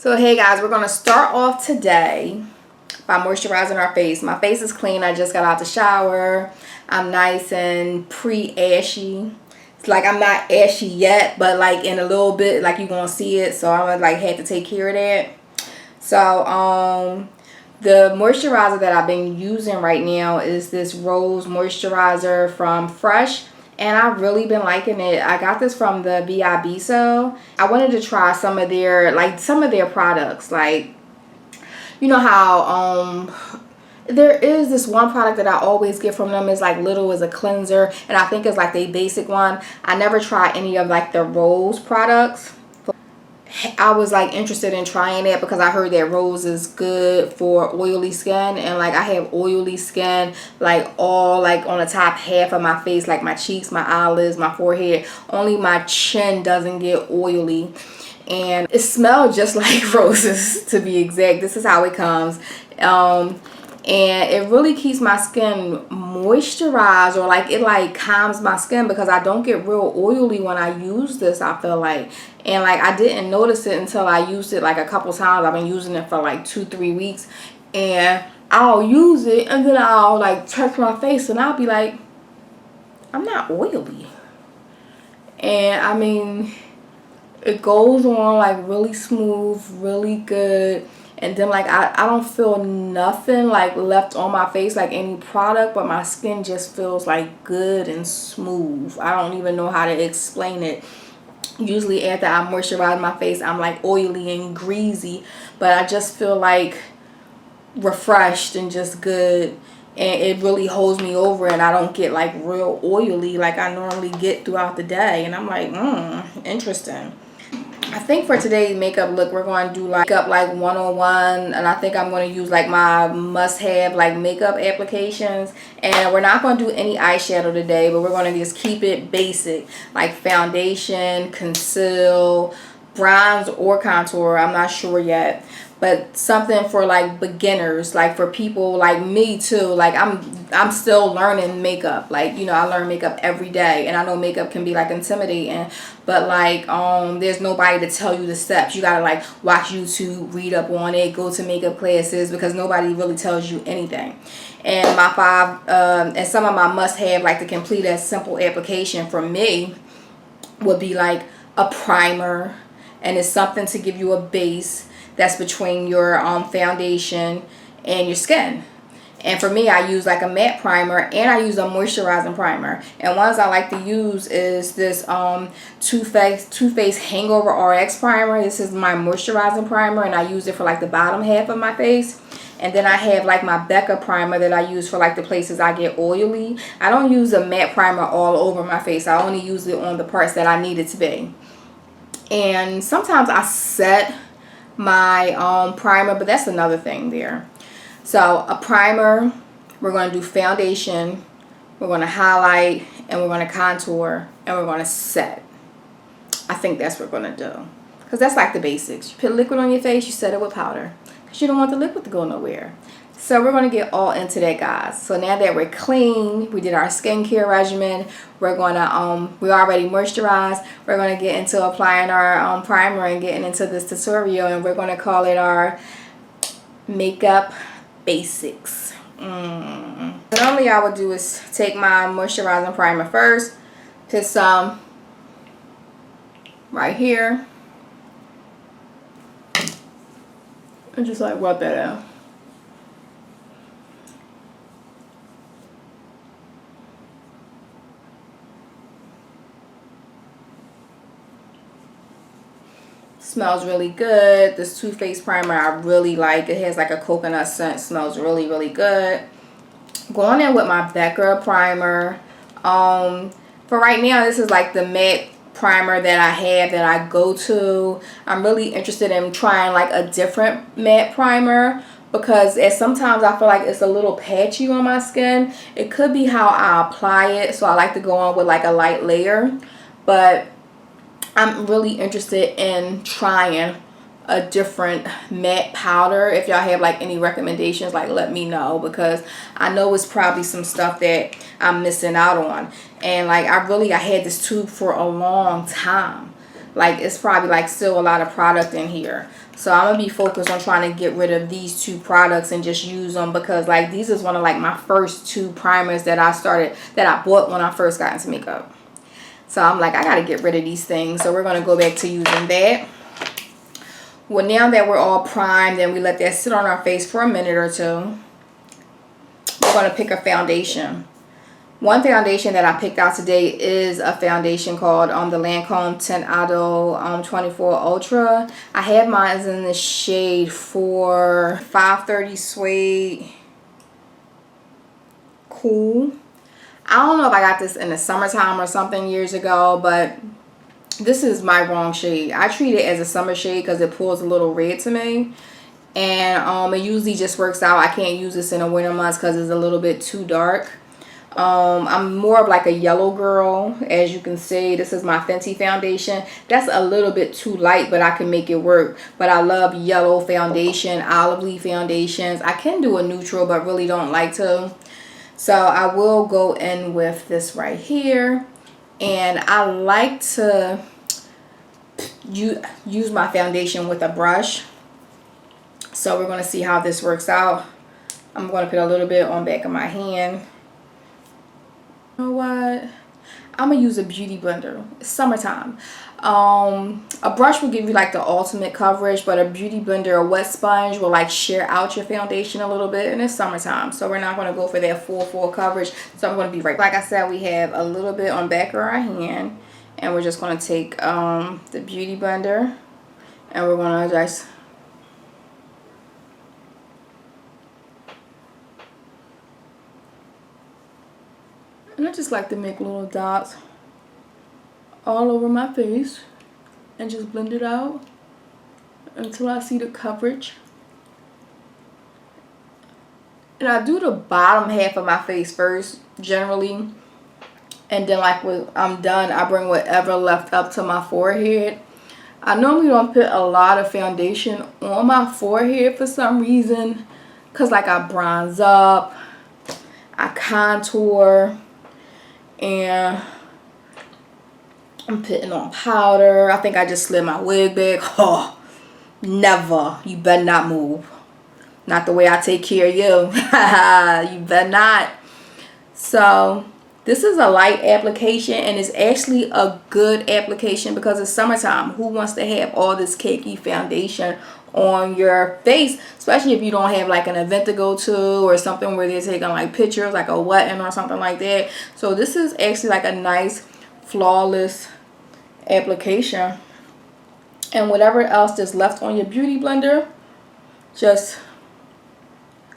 So hey guys, we're going to start off today by moisturizing our face. My face is clean. I just got out the shower. I'm nice and pre-ashy. It's like I'm not ashy yet, but like in a little bit, like you're going to see it. So I'm like had to take care of that. So the moisturizer that I've been using right now is this Rose moisturizer from Fresh. And I've really been liking it. I got this from the BIB sale. I wanted to try some of their products. Like, you know how there is this one product that I always get from them. Is like Little is a cleanser, and I think it's like the basic one. I never tried any of like the Rose products. I was like interested in trying that because I heard that Rose is good for oily skin, and like I have oily skin like all like on the top half of my face, like my cheeks, my eyelids, my forehead. Only my chin doesn't get oily, and it smells just like roses, to be exact. This is how it comes. And it really keeps my skin moisturized, or like it like calms my skin because I don't get real oily when I use this, I feel like. And like I didn't notice it until I used it like a couple times. I've been using it for like 2-3 weeks, and I'll use it and then I'll like touch my face and I'll be like, I'm not oily. And I mean, it goes on like really smooth, really good. And then like I don't feel nothing like left on my face, like any product, but my skin just feels like good and smooth. I don't even know how to explain it. Usually after I moisturize my face, I'm like oily and greasy, but I just feel like refreshed and just good. And it really holds me over, and I don't get like real oily like I normally get throughout the day. And I'm like, interesting. I think for today's makeup look, we're going to do like makeup like 101, and I think I'm going to use like my must-have like makeup applications. And we're not going to do any eyeshadow today, but we're going to just keep it basic, like foundation, conceal, bronze or contour. I'm not sure yet, but something for like beginners, like for people like me too. Like I'm still learning makeup. Like, you know, I learn makeup every day, and I know makeup can be like intimidating, but like there's nobody to tell you the steps. You gotta like watch YouTube, read up on it, go to makeup classes, because nobody really tells you anything. And my and some of my must-have, like to complete a simple application for me, would be like a primer, and it's something to give you a base that's between your foundation and your skin. And for me, I use like a matte primer, and I use a moisturizing primer. And ones I like to use is this Too Faced Hangover RX primer. This is my moisturizing primer, and I use it for like the bottom half of my face. And then I have like my Becca primer that I use for like the places I get oily. I don't use a matte primer all over my face. I only use it on the parts that I need it to be. And sometimes I set my primer, but that's another thing there. So a primer, we're going to do foundation, we're going to highlight, and we're going to contour, and we're going to set. I think that's what we're going to do, because that's like the basics. You put liquid on your face, you set it with powder, because you don't want the liquid to go nowhere. So we're going to get all into that, guys. So now that we're clean, we did our skincare regimen, we're going to we already moisturized. We're going to get into applying our primer and getting into this tutorial, and we're going to call it our makeup basics. Normally I would do is take my moisturizing primer first, put some right here, and just like rub that out. Smells really good. This Too Faced primer I really like. It has like a coconut scent. Smells really, really good. Going in with my Becca primer. For right now, this is like the matte primer that I have, that I go to. I'm really interested in trying like a different matte primer, because sometimes I feel like it's a little patchy on my skin. It could be how I apply it, so I like to go on with like a light layer. But I'm really interested in trying a different matte powder. If y'all have like any recommendations, like let me know, because I know it's probably some stuff that I'm missing out on. And like I had this tube for a long time. like it's probably like still a lot of product in here. So I'm gonna be focused on trying to get rid of these 2 products and just use them, because like these is one of like my first 2 primers that I bought when I first got into makeup. So I'm like, I gotta get rid of these things. So we're gonna go back to using that. Well, now that we're all primed and we let that sit on our face for a minute or 2, we're gonna pick a foundation. One foundation that I picked out today is a foundation called the Lancome Tint Idol 24 Ultra. I have mine in the shade 530 Suede Cool. I don't know if I got this in the summertime or something years ago, but this is my wrong shade. I treat it as a summer shade because it pulls a little red to me. And it usually just works out. I can't use this in the winter months because it's a little bit too dark. I'm more of like a yellow girl. As you can see, this is my Fenty foundation. That's a little bit too light, but I can make it work. But I love yellow foundation, olive leaf foundations. I can do a neutral, but really don't like to. So I will go in with this right here. And I like to use my foundation with a brush. So we're going to see how this works out. I'm going to put a little bit on back of my hand. You know what? I'm gonna use a beauty blender. It's summertime. A brush will give you like the ultimate coverage, but a beauty blender, a wet sponge will like shear out your foundation a little bit, and it's summertime, so we're not gonna go for that full coverage. So I'm gonna be right back. Like I said, we have a little bit on back of our hand, and we're just gonna take the beauty blender, and we're gonna just and I just like to make little dots all over my face and just blend it out until I see the coverage. And I do the bottom half of my face first, generally. And then like when I'm done, I bring whatever left up to my forehead. I normally don't put a lot of foundation on my forehead for some reason. Because like I bronze up, I contour, and I'm putting on powder. I think I just slid my wig back. Oh, never. You better not move. Not the way I take care of you. You better not. So this is a light application, and it's actually a good application because it's summertime. Who wants to have all this cakey foundation on your face, especially if you don't have like an event to go to or something where they're taking like pictures, like a wedding or something like that. So this is actually like a nice flawless application. And whatever else that's left on your beauty blender, just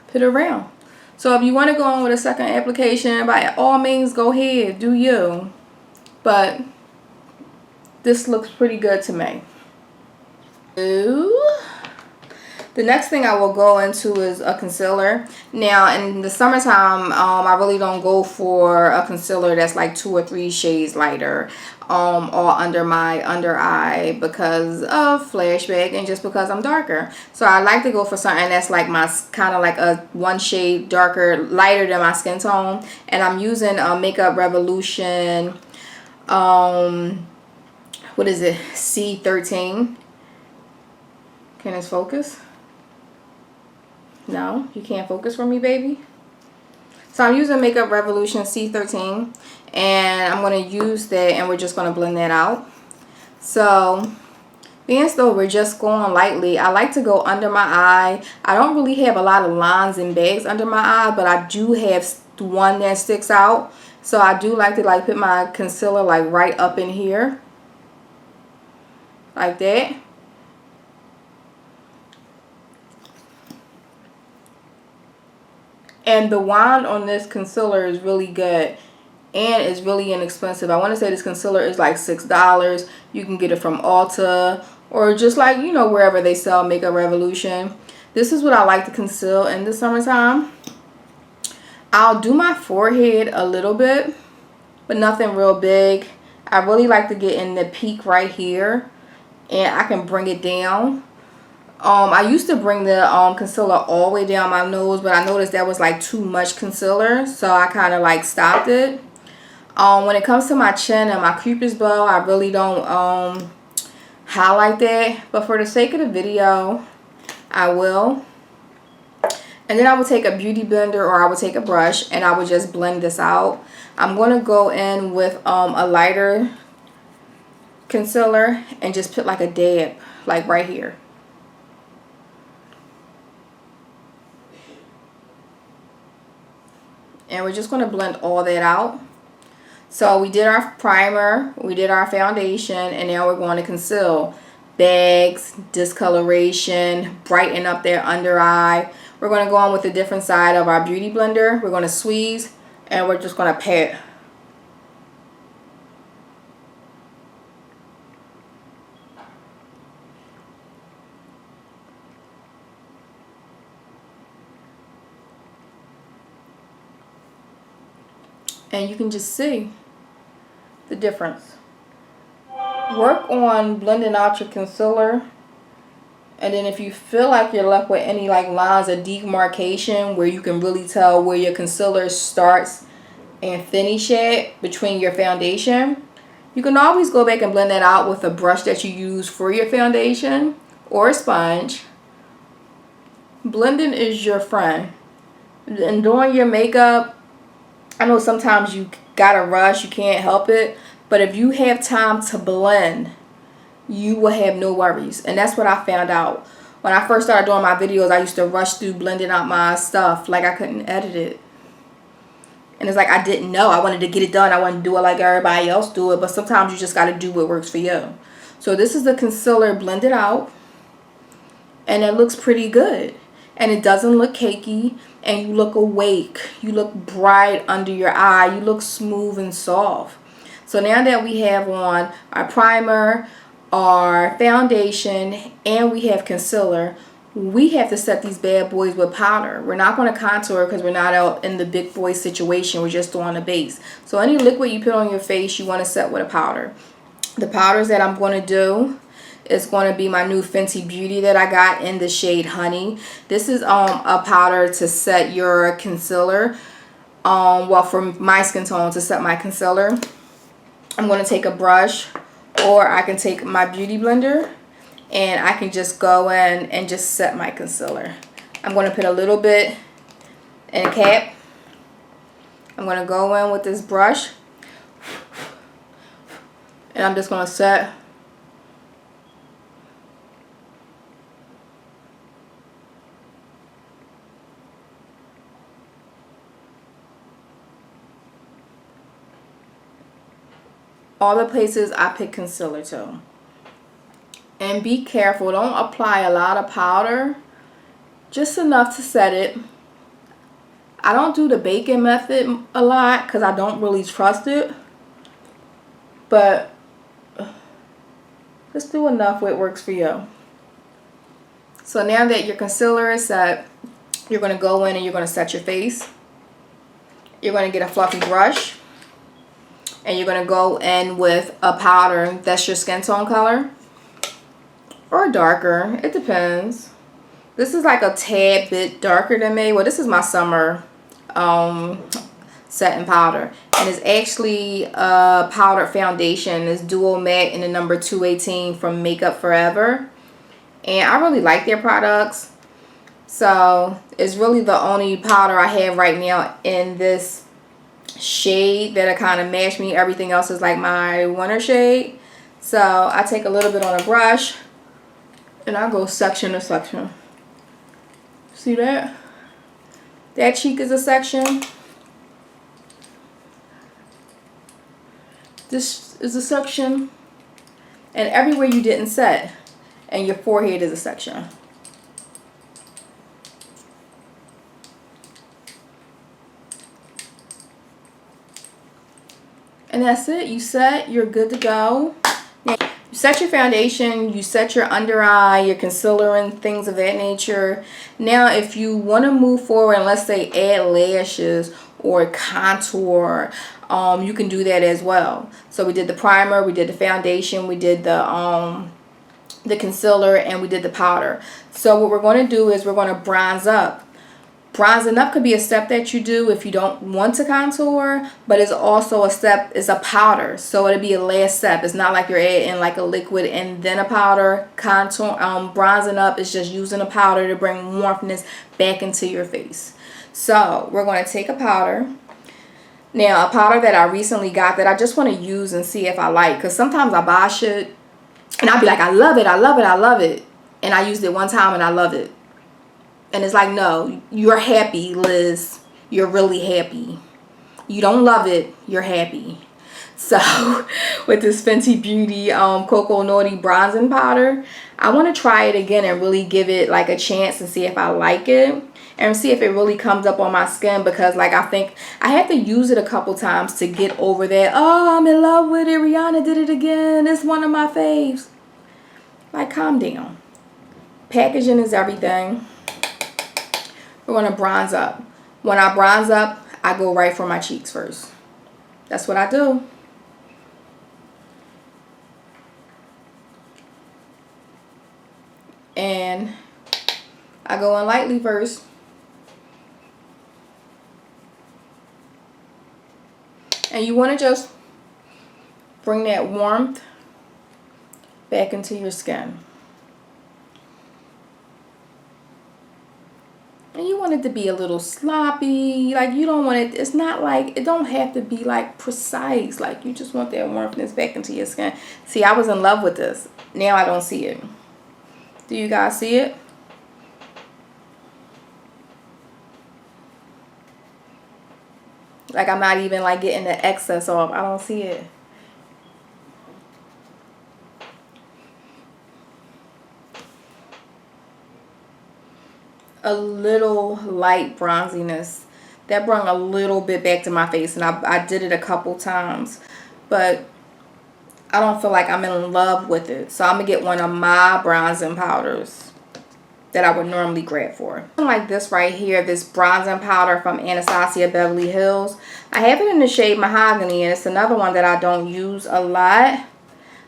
put it around. So if you want to go on with a second application, by all means go ahead, do you. But this looks pretty good to me. Ooh. The next thing I will go into is a concealer. Now in the summertime, I really don't go for a concealer that's like 2 or 3 shades lighter all under my under eye because of flashback and just because I'm darker. So I like to go for something that's like my kind of like a 1 shade darker, lighter than my skin tone. And I'm using Makeup Revolution, what is it, C13. Can this focus? No, you can't focus for me, baby. So I'm using Makeup Revolution C13, and I'm going to use that, and we're just going to blend that out. So being though we're just going lightly, I like to go under my eye. I don't really have a lot of lines and bags under my eye, but I do have one that sticks out. So I do like to like put my concealer like right up in here, like that. And the wand on this concealer is really good, and it's really inexpensive. I want to say this concealer is like $6. You can get it from Ulta or just like, you know, wherever they sell Makeup Revolution. This is what I like to conceal in the summertime. I'll do my forehead a little bit, but nothing real big. I really like to get in the peak right here, and I can bring it down. I used to bring the concealer all the way down my nose, but I noticed that was like too much concealer, so I kind of like stopped it. When it comes to my chin and my cupid's bow, I really don't highlight that, but for the sake of the video, I will. And then I would take a beauty blender, or I would take a brush, and I would just blend this out. I'm going to go in with a lighter concealer and just put like a dab, like right here. And we're just going to blend all that out. So we did our primer, we did our foundation, and now we're going to conceal. Bags, discoloration, brighten up their under eye. We're going to go on with a different side of our beauty blender. We're going to squeeze, and we're just going to pat. And you can just see the difference. Work on blending out your concealer, and then if you feel like you're left with any like lines of demarcation where you can really tell where your concealer starts and finish at between your foundation, you can always go back and blend that out with a brush that you use for your foundation or a sponge. Blending is your friend. And doing your makeup, I know sometimes you gotta rush, you can't help it, but if you have time to blend, you will have no worries. And that's what I found out. When I first started doing my videos, I used to rush through blending out my stuff like I couldn't edit it. And it's like I didn't know. I wanted to get it done. I wanted to do it like everybody else do it, but sometimes you just got to do what works for you. So this is the concealer blended out, and it looks pretty good. And it doesn't look cakey, and you look awake. You look bright under your eye. You look smooth and soft. So now that we have on our primer, our foundation, and we have concealer, we have to set these bad boys with powder. We're not going to contour because we're not out in the big boy situation. We're just doing a base. So any liquid you put on your face, you want to set with a powder. The powders that I'm going to do is going to be my new Fenty Beauty that I got in the shade Honey. This is a powder to set your concealer. Well, for my skin tone, to set my concealer, I'm going to take a brush, or I can take my beauty blender, and I can just go in and just set my concealer. I'm going to put a little bit in a cap. I'm going to go in with this brush, and I'm just going to set. All the places I pick concealer to. And be careful, don't apply a lot of powder, just enough to set it. I don't do the baking method a lot because I don't really trust it, but just do enough where it works for you. So now that your concealer is set, you're going to go in and you're going to set your face. You're going to get a fluffy brush, and you're going to go in with a powder that's your skin tone color, or darker, it depends. This is like a tad bit darker than me. Well, this is my summer setting powder, and it's actually a powdered foundation. It's dual matte in the number 218 from Makeup Forever, and I really like their products. So it's really the only powder I have right now in this shade that kind of match me. Everything else is like my winter shade. So I take a little bit on a brush, and I go section to section. See that? That cheek is a section. This is a section. And everywhere you didn't set. And your forehead is a section. And that's it. You set. You're good to go. Now, you set your foundation. You set your under eye, your concealer, and things of that nature. Now, if you want to move forward and let's say add lashes or contour, you can do that as well. So we did the primer, we did the foundation, we did the concealer, and we did the powder. So what we're going to do is we're going to bronze up. Bronzing up could be a step that you do if you don't want to contour, but it's also a step, it's a powder. So it'll be a last step. It's not like you're adding like a liquid and then a powder. Bronzing up is just using a powder to bring warmthness back into your face. So we're going to take a powder. Now, a powder that I recently got that I just want to use and see if I like. Because sometimes I buy shit and I'll be like, I love it, I love it, I love it. And I used it one time and I love it. And it's like, no, you're happy, Liz. You're really happy. You don't love it, you're happy. So with this Fenty Beauty Cocoa Naughty bronzing powder, I want to try it again and really give it like a chance and see if I like it. And see if it really comes up on my skin, because like I think I had to use it a couple times to get over that. Oh, I'm in love with it. Rihanna did it again. It's one of my faves. Like, calm down. Packaging is everything. We're going to bronze up. When I bronze up, I go right for my cheeks first. That's what I do. And I go in lightly first. And you want to just bring that warmth back into your skin. And you want it to be a little sloppy. Like, you don't want it, it's not like, it don't have to be like precise. Like, you just want that warmthness back into your skin. See, I was in love with this. Now I don't see it. Do you guys see it? Like, I'm not even like getting the excess off. I don't see it. A little light bronziness. That brought a little bit back to my face. And I did it a couple times. But I don't feel like I'm in love with it. So I'm going to get one of my bronzing powders that I would normally grab for. Like this right here, this bronzing powder from Anastasia Beverly Hills. I have it in the shade Mahogany, and it's another one that I don't use a lot.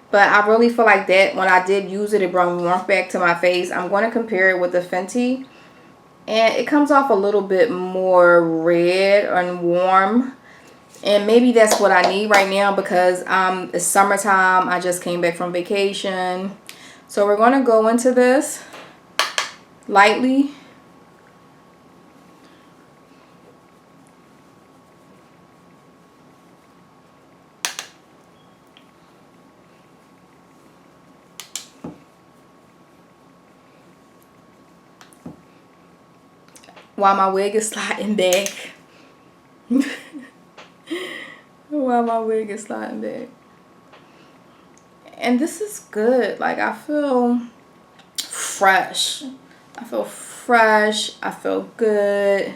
But I really feel like that when I did use it, it brought warmth back to my face. I'm going to compare it with the Fenty. And it comes off a little bit more red and warm. And maybe that's what I need right now, because it's summertime. I just came back from vacation. So we're going to go into this lightly. While my wig is sliding back. While my wig is sliding back. And this is good. Like, I feel fresh. I feel fresh. I feel good.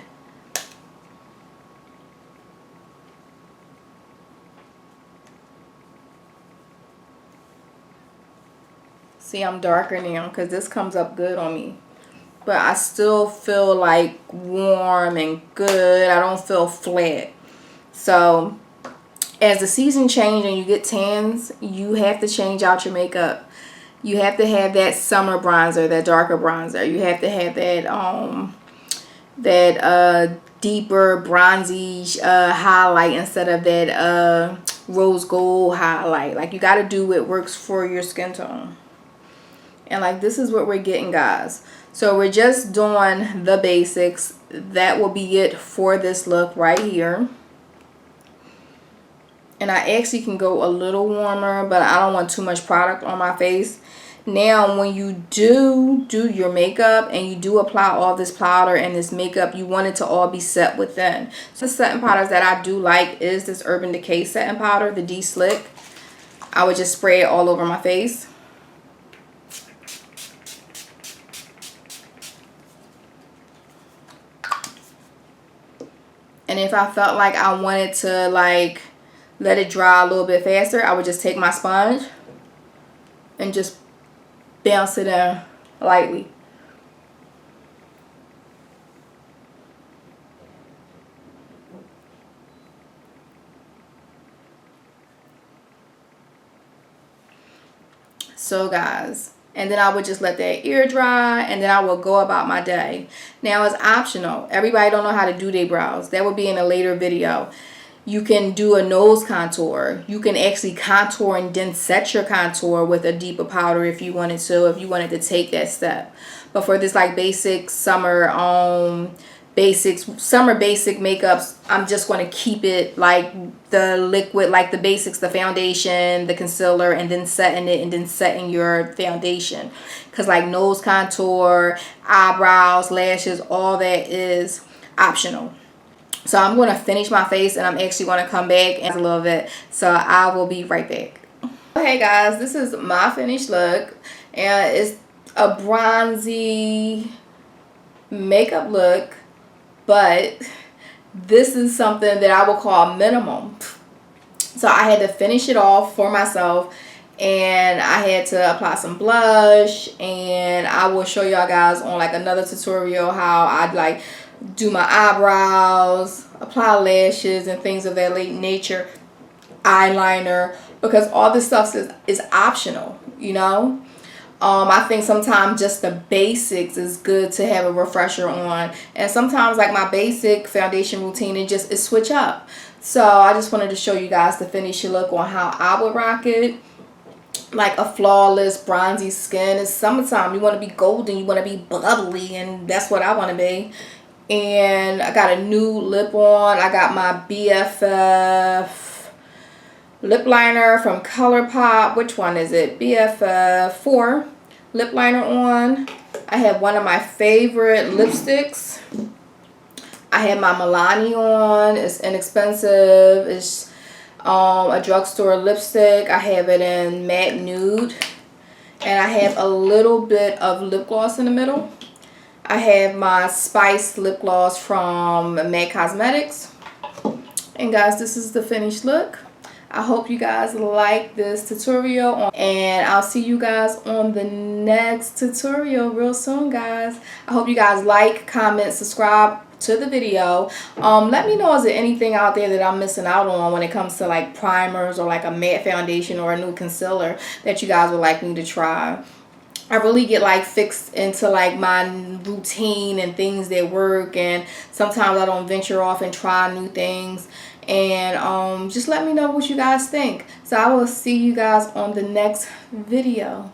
See, I'm darker now because this comes up good on me. But I still feel like warm and good. I don't feel flat. So as the season changes and you get tans, you have to change out your makeup. You have to have that summer bronzer, that darker bronzer. You have to have that deeper bronzy highlight instead of that rose gold highlight. Like, you got to do what works for your skin tone. And like, this is what we're getting, guys. So we're just doing the basics. That will be it for this look right here. And I actually can go a little warmer, but I don't want too much product on my face. Now, when you do your makeup and you do apply all this powder and this makeup, you want it to all be set within. So the setting powders that I do like is this Urban Decay setting powder, the D-Slick. I would just spray it all over my face. And if I felt like I wanted to like let it dry a little bit faster, I would just take my sponge and just bounce it in lightly. So guys, and then I would just let that air dry, and then I will go about my day. Now it's optional. Everybody don't know how to do their brows. That would be in a later video. You can do a nose contour. You can actually contour and then set your contour with a deeper powder if you wanted to, if you wanted to take that step. But for this like basic summer basic makeups, I'm just going to keep it like the liquid, like the basics, the foundation, the concealer, and then setting it, and then setting your foundation. Because like nose contour, eyebrows, lashes, all that is optional. So I'm going to finish my face, and I'm actually going to come back in a little bit. So I will be right back. Hey guys, this is my finished look, and it's a bronzy makeup look, but this is something that I would call minimum. So I had to finish it off for myself, and I had to apply some blush, and I will show y'all guys on like another tutorial how I'd like do my eyebrows, apply lashes and things of that nature, eyeliner, because all this stuff is optional, you know. I think sometimes just the basics is good to have a refresher on, and sometimes like my basic foundation routine and just switch up. So I just wanted to show you guys the finished look on how I would rock it. Like a flawless bronzy skin. It's summertime. You want to be golden, you want to be bubbly, and that's what I want to be. And I got a new lip on. I got my BFF lip liner from ColourPop. Which one is it? BFF 4 lip liner on. I have one of my favorite lipsticks. I have my Milani on. It's inexpensive. It's a drugstore lipstick. I have it in matte nude. And I have a little bit of lip gloss in the middle. I have my Spice lip gloss from MAC Cosmetics. And guys, this is the finished look. I hope you guys like this tutorial, and I'll see you guys on the next tutorial real soon, guys. I hope you guys like, comment, subscribe to the video. Let me know, is there anything out there that I'm missing out on when it comes to like primers or like a matte foundation or a new concealer that you guys would like me to try. I really get like fixed into like my routine and things that work, and sometimes I don't venture off and try new things. And just let me know what you guys think. So I will see you guys on the next video.